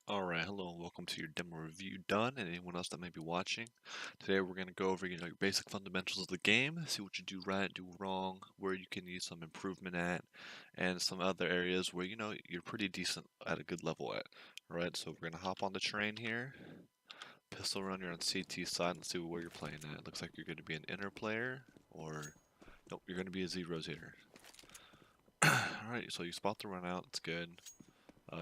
Alright, hello and welcome to your demo review done, and anyone else that may be watching. Today we're going to go over, your basic fundamentals of the game, see what you do right, do wrong, where you can use some improvement at, and some other areas where, you're pretty decent at a good level at. Alright, so we're going to hop on the train here. Pistol run, you're on CT side, let's see where you're playing at. Looks like you're going to be an inner player, or, nope, you're going to be a Z rotator. Alright, so you spot the run out, it's good.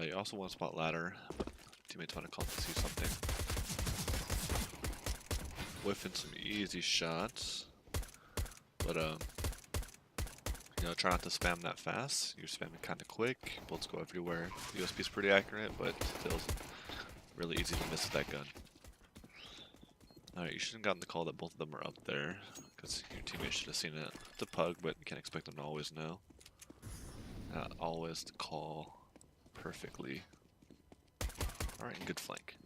You also want to spot ladder, but teammates want to call to see something. Whiffing some easy shots, but try not to spam that fast. You're spamming kind of quick. Bullets go everywhere. USB is pretty accurate, but still really easy to miss with that gun. Alright, you shouldn't have gotten the call that both of them are up there, because your teammate should have seen it. It's a pug, but you can't expect them to always know. Not always to call perfectly. Alright, good flank.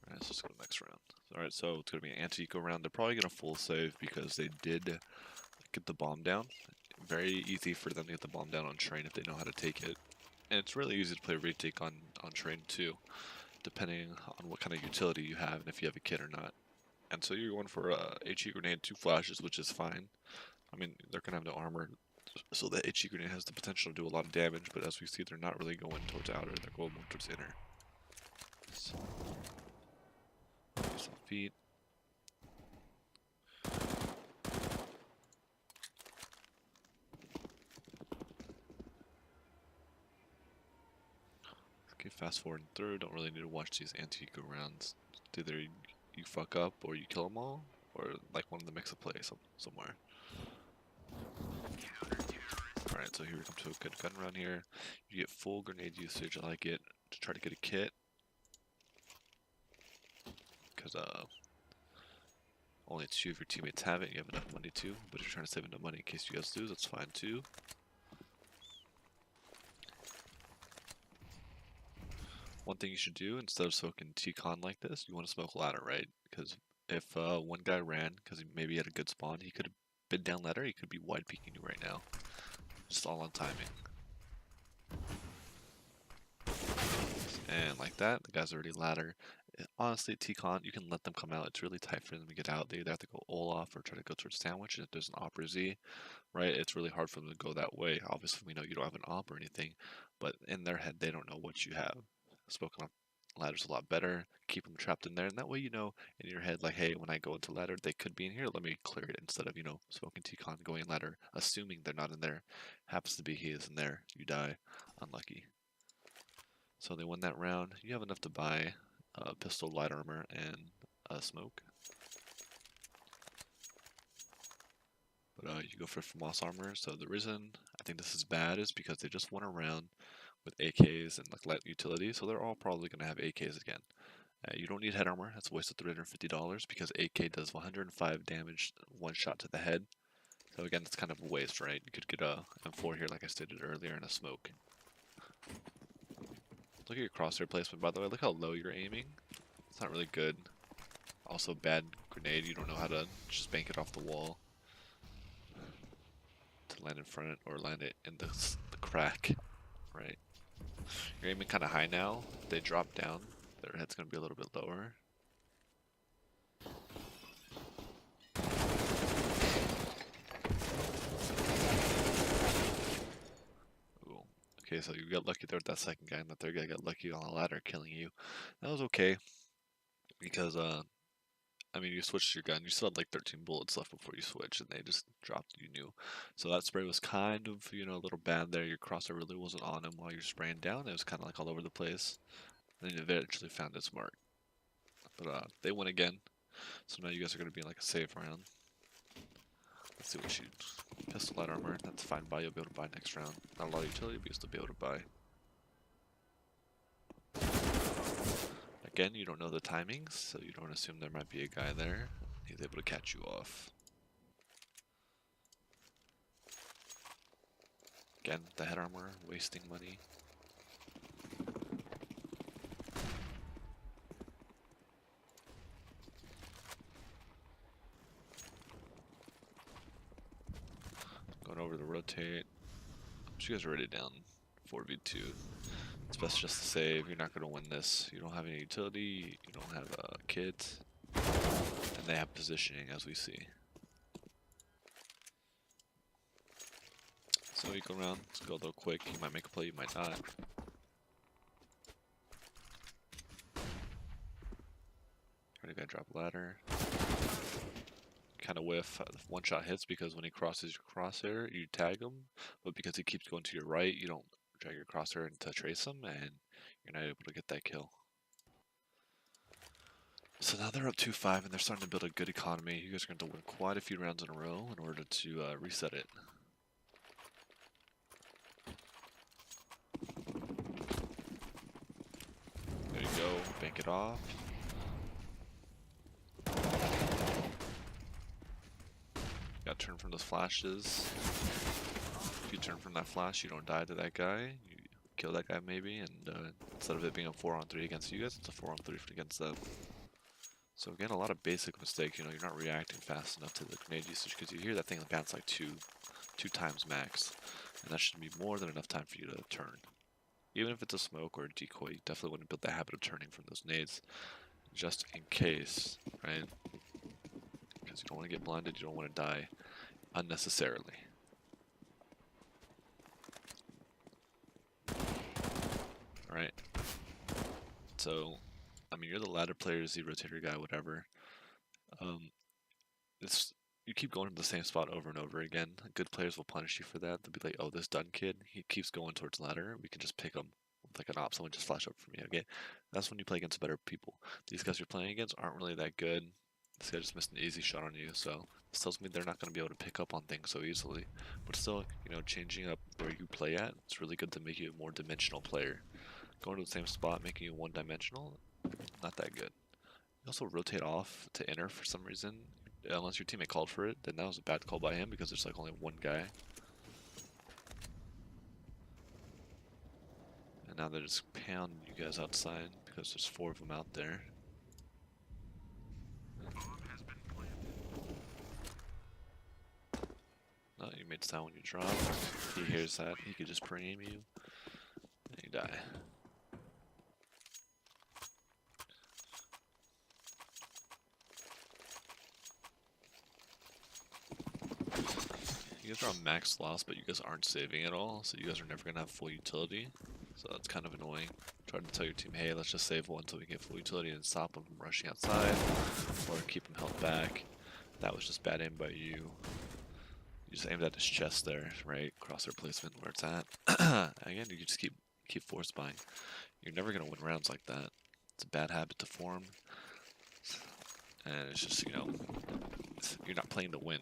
Alright, so let's go to the next round. Alright, so it's going to be an anti-eco round. They're probably going to full save because they did get the bomb down. Very easy for them to get the bomb down on train if they know how to take it. And it's really easy to play retake on train too, depending on what kind of utility you have and if you have a kit or not. And so you're going for a HE grenade, 2 flashes, which is fine. I mean, they're going to have no armor, so the HE grenade has the potential to do a lot of damage, but as we see, they're not really going towards outer, they're going more towards inner. So, some feet. Okay, fast forward through, don't really need to watch these anti-eco rounds. Either you fuck up or you kill them all, or like one of the mix of play somewhere. Alright, so here we come to a good gun run here. You get full grenade usage. I like it to try to get a kit. Because only 2 of your teammates have it and you have enough money too. But if you're trying to save enough money in case you guys lose, that's fine too. One thing you should do, instead of smoking T-Con like this, you want to smoke ladder, right? Because if one guy ran, because maybe he had a good spawn, he could have been down ladder, he could be wide peeking you right now. Just all on timing. And like that, the guy's already ladder. Honestly, T-Con, you can let them come out. It's really tight for them to get out. They either have to go Olaf or try to go towards Sandwich. If there's an Opera Z, right, it's really hard for them to go that way. Obviously, we know you don't have an Op or anything, but in their head, they don't know what you have. Spoken on ladder's a lot better. Keep them trapped in there, and that way you know in your head, like, hey, when I go into ladder, they could be in here. Let me clear it instead of, smoking T-Con, going ladder, assuming they're not in there. Happens to be he is in there. You die. Unlucky. So they win that round. You have enough to buy pistol, light armor, and smoke. But you go for FAMAS armor. So the reason I think this is bad is because they just went around with AKs and like light utility, so they're all probably going to have AKs again. You don't need head armor. That's a waste of $350 because AK does 105 damage one shot to the head. So again, it's kind of a waste, right? You could get a M4 here, like I stated earlier, and a smoke. Look at your crosshair placement, by the way. Look how low you're aiming. It's not really good. Also, bad grenade. You don't know how to just bank it off the wall to land in front or land it in the crack, right? You're aiming kind of high now. If they drop down, their head's going to be a little bit lower. Ooh. Okay, so you got lucky there with that second guy, and the third guy got lucky on the ladder killing you. That was okay, because I mean, you switched your gun. You still had like 13 bullets left before you switched, and they just dropped you knew. So that spray was kind of, a little bad there. Your crosshair really wasn't on him while you're spraying down. It was kind of like all over the place. And then it eventually found its mark. But they win again. So now you guys are going to be in like a safe round. Let's see what you... Pistol light armor, that's fine buy. You'll be able to buy next round. Not a lot of utility, but you'll still be able to buy. Again, you don't know the timings, so you don't assume there might be a guy there. He's able to catch you off. Again, the head armor, wasting money. Going over to rotate. You guys are already down 4v2. It's best just to save. You're not going to win this. You don't have any utility. You don't have a kit. And they have positioning, as we see. So you go around. Let's go a little quick. You might make a play. You might not. Already got to drop ladder. Kind of whiff. One shot hits because when he crosses your crosshair, you tag him. But because he keeps going to your right, you don't drag your crosshair to trace him, and you're not able to get that kill. So now they're up 2-5, and they're starting to build a good economy. You guys are going to win quite a few rounds in a row in order to reset it. There you go. Bank it off. Got to turn from those flashes. If you turn from that flash, you don't die to that guy. You kill that guy maybe, and instead of it being a 4-on-3 against you guys, it's a 4-on-3 against them. So again, a lot of basic mistakes. You know, you're not reacting fast enough to the grenade usage because you hear that thing bounce like two times max, and that should be more than enough time for you to turn. Even if it's a smoke or a decoy, you definitely wouldn't build the habit of turning from those nades, just in case, right? Because you don't want to get blinded, you don't want to die unnecessarily. Alright. So, I mean, you're the ladder player, Z rotator guy, whatever. You keep going to the same spot over and over again. Good players will punish you for that. They'll be like, oh, this done kid, he keeps going towards ladder. We can just pick him with like an op. Someone just flash up for me, okay? That's when you play against better people. These guys you're playing against aren't really that good. This guy just missed an easy shot on you, so this tells me they're not going to be able to pick up on things so easily. But still, you know, changing up where you play at, it's really good to make you a more dimensional player. Going to the same spot, making you one-dimensional, not that good. You also rotate off to inner for some reason. Unless your teammate called for it, then that was a bad call by him because there's like only one guy. And now they're just pounding you guys outside because there's 4 of them out there. No, you made sound when you drop. He hears that, he could just pre-aim you, and you die. You guys are on max loss, but you guys aren't saving at all, so you guys are never going to have full utility. So that's kind of annoying. Try to tell your team, hey, let's just save one until we get full utility and stop them from rushing outside, or keep them held back. That was just bad aim by you. You just aimed at his chest there, right? Crosshair placement where it's at. Again, you just keep force buying. You're never going to win rounds like that. It's a bad habit to form. And it's just, you know, you're not playing to win.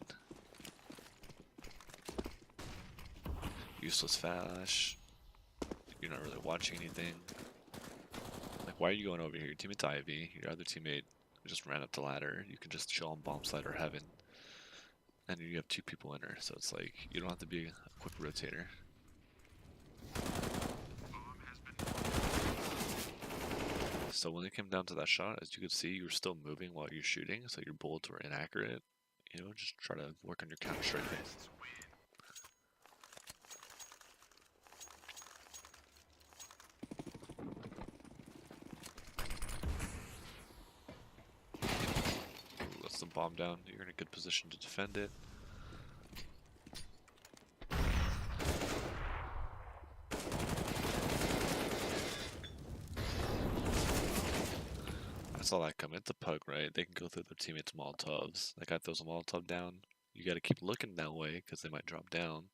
Useless flash. You're not really watching anything. Like, why are you going over here? Your teammate's Ivy. Your other teammate just ran up the ladder. You can just chill on bomb side or heaven. And you have 2 people in her, so it's like, you don't have to be a quick rotator. So when it came down to that shot, as you could see, you were still moving while you're shooting, so your bullets were inaccurate. You know, just try to work on your counter-strike. That's the bomb down. You're in a good position to defend it. I saw that come. It's a pug, right? They can go through their teammates' Molotovs. That guy throws a Molotov down. You gotta keep looking that way because they might drop down.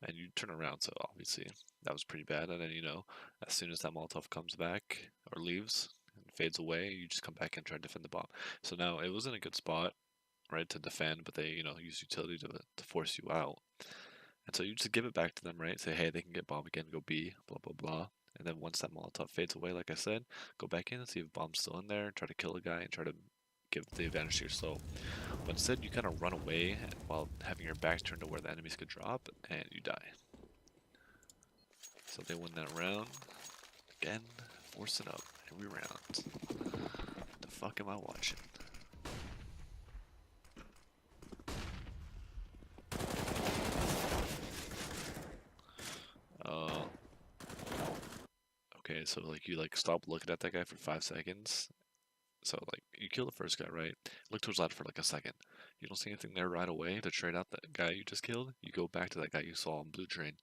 And you turn around, so obviously that was pretty bad. And then, you know, as soon as that Molotov comes back or leaves and fades away, you just come back and try to defend the bomb. So now it was in a good spot, right, to defend, but they, you know, use utility to force you out. And so you just give it back to them, right? Say, hey, they can get bomb again, go B, blah, blah, blah. And then once that Molotov fades away, like I said, go back in and see if bomb's still in there, try to kill a guy and try to give the advantage to your soul. But instead, you kind of run away while having your back turned to where the enemies could drop, and you die. So they win that round. Again, forcing up every round. The fuck am I watching? Okay, so like you like stop looking at that guy for 5 seconds. So like you kill the first guy, right? Look towards ladder for like a second. You don't see anything there right away to trade out that guy you just killed. You go back to that guy you saw on blue train.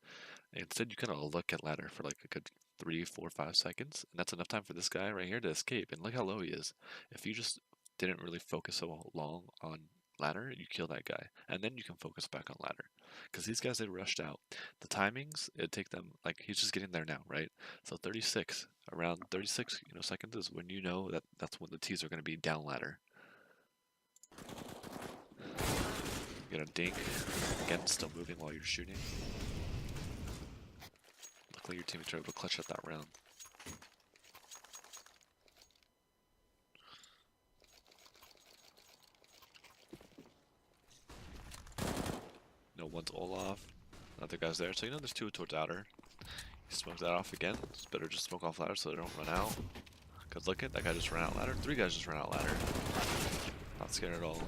And instead you kind of look at ladder for like a good 3, 4, 5 seconds, and that's enough time for this guy right here to escape. And look how low he is. If you just didn't really focus so long on ladder, you kill that guy, and then you can focus back on ladder. Because these guys, they rushed out. The timings, it'd take them, like, he's just getting there now, right? So 36, around 36, seconds is when you know that that's when the T's are going to be down ladder. You get a dink, again, still moving while you're shooting. Luckily your teammates were able to clutch up that round. No, one's Olaf. Another guy's there, so there's two towards outer. He smokes that off again. It's better just smoke off ladder so they don't run out. Because look at that guy just ran out ladder. 3 guys just ran out ladder. Not scared at all.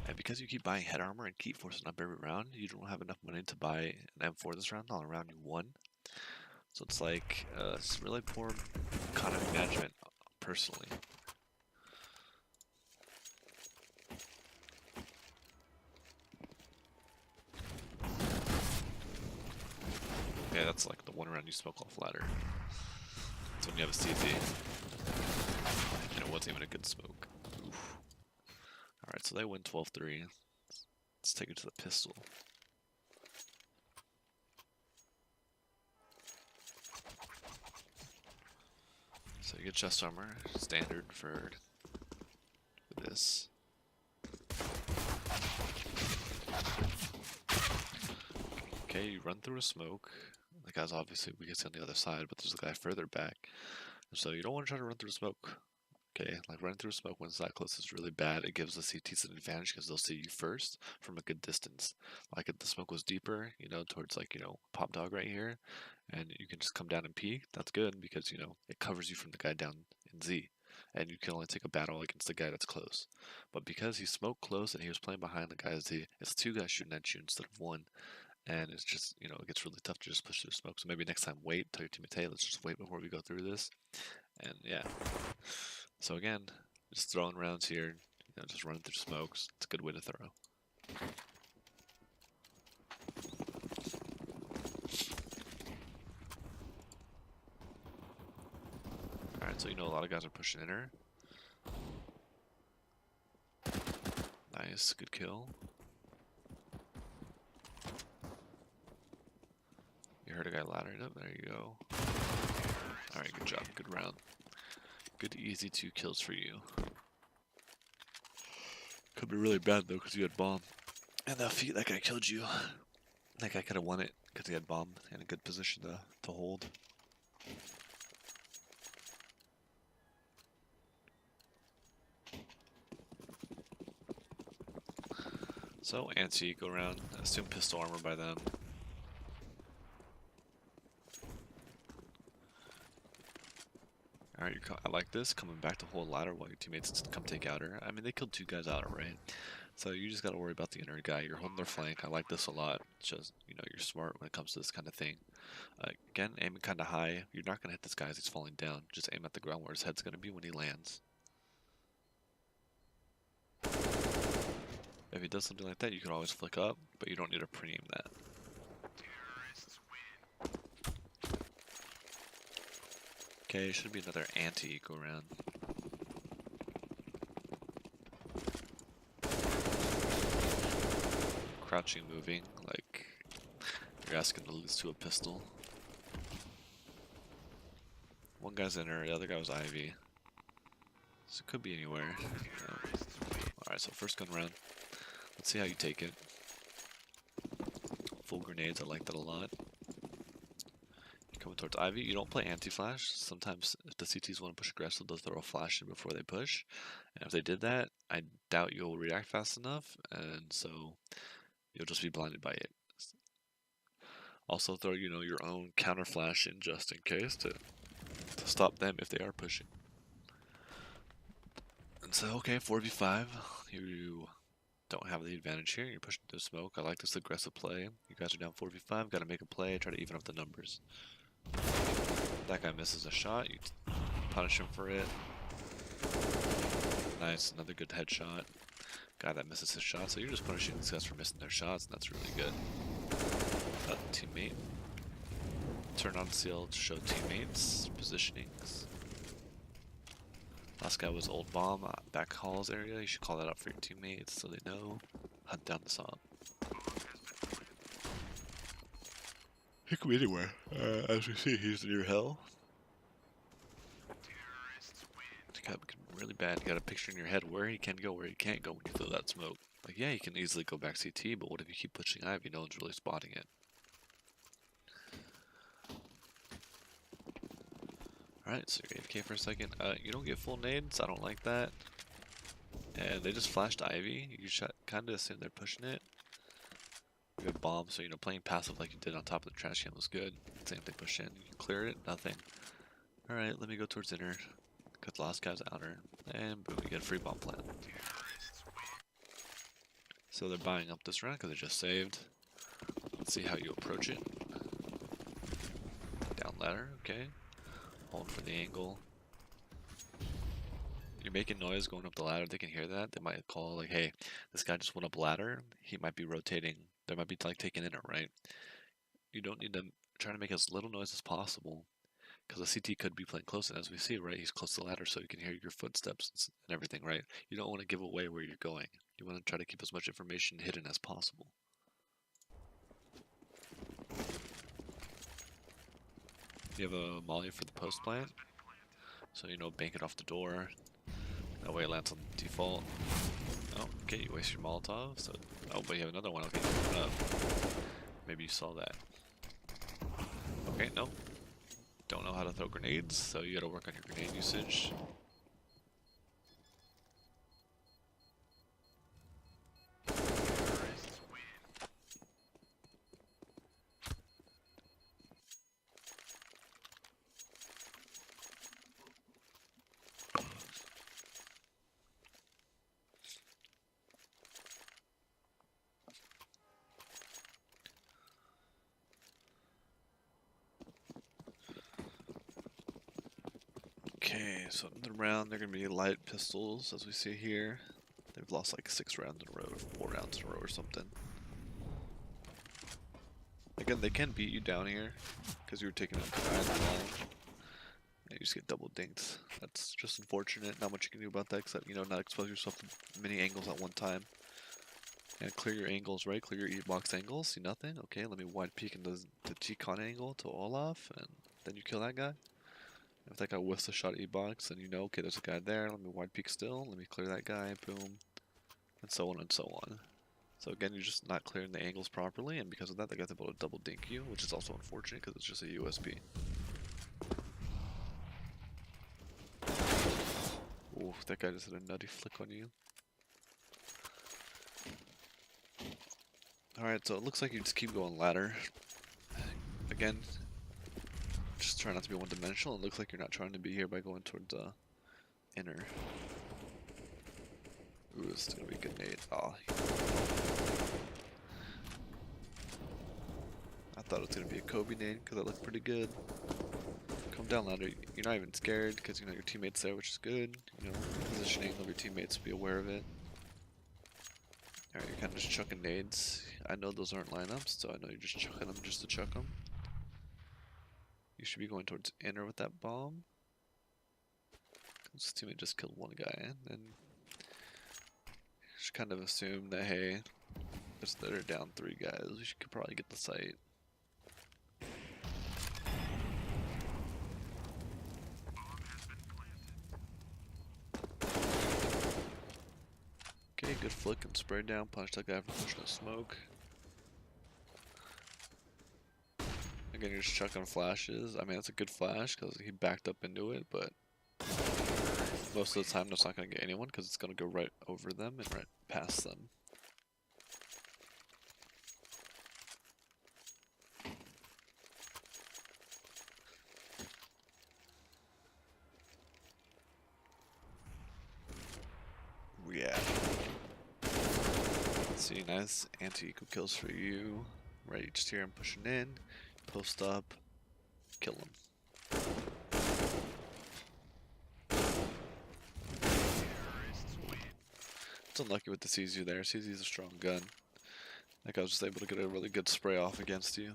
And because you keep buying head armor and keep forcing up every round, you don't have enough money to buy an M4 this round on a round you won. So it's like, it's really poor economy management, personally. Okay, that's like the one round you smoke off ladder. That's when you have a CT. And it wasn't even a good smoke. Oof. Alright, so they win 12-3. Let's take it to the pistol. So you get chest armor, standard for this. Okay, you run through a smoke. The guy's obviously weakest on the other side, but there's a guy further back. So you don't want to try to run through smoke. Okay, like running through smoke when it's that close is really bad. It gives the CTs an advantage because they'll see you first from a good distance. Like if the smoke was deeper, towards like, Pop Dog right here, and you can just come down and peek, that's good because, it covers you from the guy down in Z. And you can only take a battle against the guy that's close. But because he smoked close and he was playing behind the guy Z, it's 2 guys shooting at you instead of 1. And it's just, it gets really tough to just push through smoke. So maybe next time wait, tell your teammate, hey, let's just wait before we go through this. And yeah. So again, just throwing rounds here, just running through smokes. It's a good way to throw. Alright, so a lot of guys are pushing inner. Nice, good kill. You heard a guy laddering up, there you go. Alright, good job, good round. Good easy 2 kills for you. Could be really bad though because you had bomb. And that feat, that guy killed you. That guy could have won it because he had bomb in a good position to hold. So anti go around, assume pistol armor by them. Alright, I like this, coming back to hold ladder while your teammates come take outer. I mean, they killed 2 guys outer, right? So you just gotta worry about the inner guy. You're holding their flank. I like this a lot. It's just, you're smart when it comes to this kind of thing. Again, aiming kind of high. You're not gonna hit this guy as he's falling down. Just aim at the ground where his head's gonna be when he lands. If he does something like that, you can always flick up, but you don't need to pre-aim that. Okay, should be another anti go around. Crouching, moving, like you're asking to lose to a pistol. One guy's inner, the other guy was Ivy. So it could be anywhere. Alright, so first gun round. Let's see how you take it. Full grenades, I like that a lot. Coming towards Ivy, you don't play anti-flash. Sometimes if the CTs want to push aggressive, they'll throw a flash in before they push. And if they did that, I doubt you'll react fast enough, and so you'll just be blinded by it. Also throw, your own counter flash in just in case to stop them if they are pushing. And so, okay, 4v5, you don't have the advantage here. You're pushing through smoke. I like this aggressive play. You guys are down 4v5, got to make a play, try to even up the numbers. That guy misses a shot, you punish him for it. Nice, another good headshot. Guy that misses his shot, so you're just punishing these guys for missing their shots, and that's really good. Teammate. Turn on seal to show teammates, positionings. Last guy was old bomb, back halls area. You should call that out for your teammates so they know. Hunt down the SOP. He could be anywhere. As we see, he's near hell. It's got really bad. You got a picture in your head where he can go, where he can't go when you feel that smoke. Like, yeah, he can easily go back CT, but what if you keep pushing Ivy? No one's really spotting it. Alright, so you're AFK for a second. You don't get full nades. I don't like that. And they just flashed Ivy. You should kind of assume they're pushing it. You have bombs, so playing passive like you did on top of the trash can was good. Same thing, push in. You clear it, nothing. Alright, let me go towards inner. Cut the last guy's outer. And boom, you get a free bomb plant. So they're buying up this round because they just saved. Let's see how you approach it. Down ladder, okay. Holding for the angle. You're making noise going up the ladder, they can hear that. They might call like, hey, this guy just went up ladder. He might be rotating. They might be like taking in it, right? You don't need to try to make as little noise as possible. Because the CT could be playing close, and as we see, right, he's close to the ladder, so you can hear your footsteps and everything, right? You don't want to give away where you're going. You want to try to keep as much information hidden as possible. You have a molly for the post plant, so bank it off the door. That way it lands on default. Oh, okay, you waste your Molotov, so... Oh, but you have another one, okay, open up. Maybe you saw that. Okay, no. Don't know how to throw grenades, so you gotta work on your grenade usage. Okay, so another round, they're going to be light pistols, as we see here. They've lost like 6 rounds in a row, 4 rounds in a row or something. Again, they can beat you down here, because you were taking them behind the wall. And you just get double dinked. That's just unfortunate, not much you can do about that, except, not expose yourself to many angles at one time. And clear your angles, right? Clear your E-box angles, see nothing? Okay, let me wide peek into the G-con angle to Olaf, and then you kill that guy. If that guy whiffs a shot E-box, then okay, there's a guy there. Let me wide peek still. Let me clear that guy. Boom. And so on and so on. So again, you're just not clearing the angles properly, and because of that, the guy's able to double dink you, which is also unfortunate because it's just a USP. Ooh, that guy just had a nutty flick on you. Alright, so it looks like you just keep going ladder. Again, just try not to be one-dimensional. It looks like you're not trying to be here by going towards inner. Ooh, this is gonna be a good nade. Oh. I thought it was gonna be a Kobe nade because that looked pretty good. Come down ladder. You're not even scared because your teammate's there, which is good. Positioning of your teammates, be aware of it. Alright, you're kind of just chucking nades. I know those aren't lineups, so I know you're just chucking them just to chuck them. You should be going towards inner with that bomb. This teammate just killed one guy, and you should kind of assume that, hey, they're down 3 guys, we could probably get the site. Okay, good flick and spray down, punch that guy for pushing the smoke. Again, you're just chucking flashes. I mean, that's a good flash because he backed up into it, but most of the time that's not going to get anyone because it's going to go right over them and right past them. Yeah. Let's see, nice anti-eco kills for you. Right, you just hear him pushing in, post up, kill him. Just unlucky with the CZ there. CZ is a strong gun. Like I was just able to get a really good spray off against you.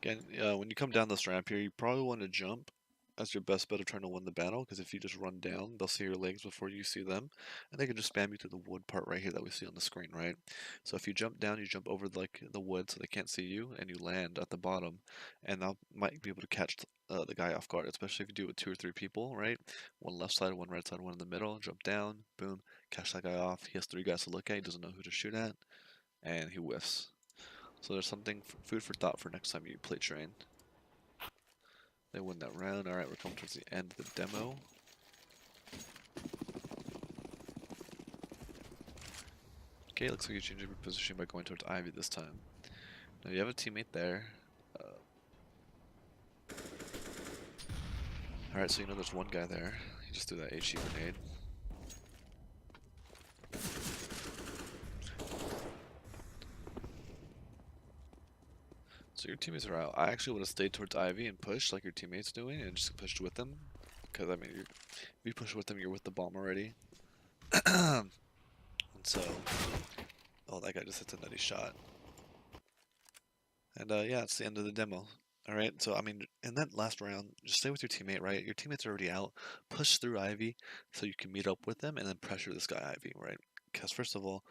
Again, when you come down this ramp here, you probably want to jump as your best bet of trying to win the battle, because if you just run down, they'll see your legs before you see them, and they can just spam you through the wood part right here that we see on the screen, right? So if you jump down, you jump over like the wood so they can't see you, and you land at the bottom, and that might be able to catch the guy off guard, especially if you do it with 2 or 3 people, right? One left side, one right side, one in the middle, jump down, boom, catch that guy off. He has 3 guys to look at, he doesn't know who to shoot at, and he whiffs. So there's something, food for thought for next time you play train. They win that round. Alright, we're coming towards the end of the demo. Okay, looks like you changed your position by going towards Ivy this time. Now you have a teammate there. Alright, so you know there's one guy there. You just threw that HE grenade. So your teammates are out. I actually would have stayed towards Ivy and pushed like your teammate's doing and just pushed with them. Because, I mean, if you push with them, you're with the bomb already. And so... Oh, that guy just hits a nutty shot. And, yeah, it's the end of the demo. Alright, so, I mean, in that last round, just stay with your teammate, right? Your teammate's already out. Push through Ivy so you can meet up with them and then pressure this guy Ivy, right? Because first of all,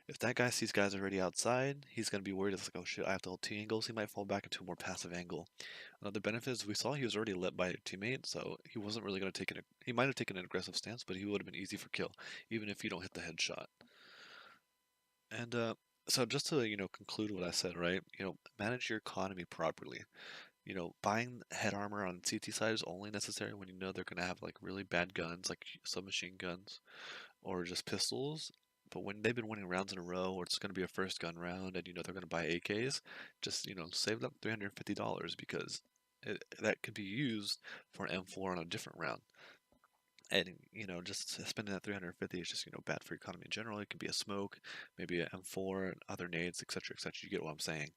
if that guy sees guys already outside, he's going to be worried. It's like, oh shit, I have to hold 2 angles. He might fall back into a more passive angle. Another benefit is we saw he was already lit by a teammate, so he wasn't really going to take he might have taken an aggressive stance, but he would have been easy for kill, even if you don't hit the headshot. And so just to, conclude what I said, right? Manage your economy properly. Buying head armor on CT side is only necessary when you know they're going to have like really bad guns, like submachine guns or just pistols. But when they've been winning rounds in a row, or it's going to be a first gun round, and they're going to buy AKs, just save up $350 because that could be used for an M4 on a different round. And just spending that 350 is just bad for your economy in general. It could be a smoke, maybe an M4, other nades, etc., etc. You get what I'm saying,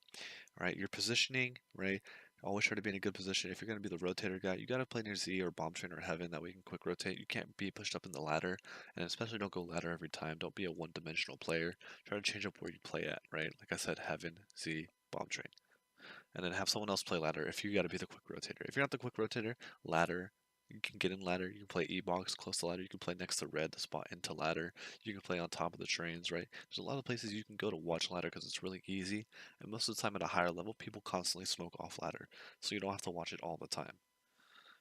right? Your positioning, right? Always try to be in a good position. If you're going to be the rotator guy, you got to play near Z or bomb train or heaven that we can quick rotate. You can't be pushed up in the ladder, and especially don't go ladder every time. Don't be a one-dimensional player. Try to change up where you play at, right? Like I said, heaven, Z, bomb train, and then have someone else play ladder if you got to be the quick rotator. If you're not the quick rotator, ladder. You can get in ladder. You can play E-box close to ladder. You can play next to red, the spot into ladder. You can play on top of the trains, right? There's a lot of places you can go to watch ladder because it's really easy. And most of the time at a higher level, people constantly smoke off ladder, so you don't have to watch it all the time.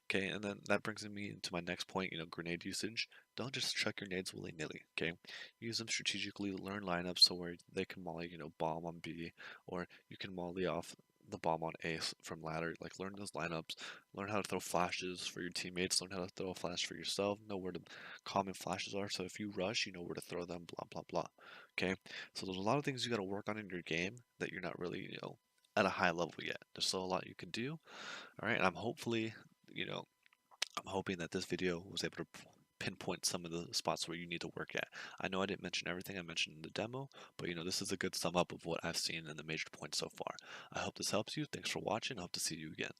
Okay, and then that brings me into my next point, grenade usage. Don't just chuck your nades willy-nilly, okay? Use them strategically, learn lineups so where they can molly, bomb on B, or you can molly off the bomb on A from ladder. Like, learn those lineups, learn how to throw flashes for your teammates, learn how to throw a flash for yourself, know where the common flashes are, so if you rush, you know where to throw them, blah, blah, blah, okay? So there's a lot of things you gotta work on in your game that you're not really, at a high level yet. There's still a lot you can do, alright? And I'm hoping that this video was able to pinpoint some of the spots where you need to work at. I know I didn't mention everything I mentioned in the demo, but this is a good sum up of what I've seen in the major points so far. I hope this helps you. Thanks for watching. I hope to see you again.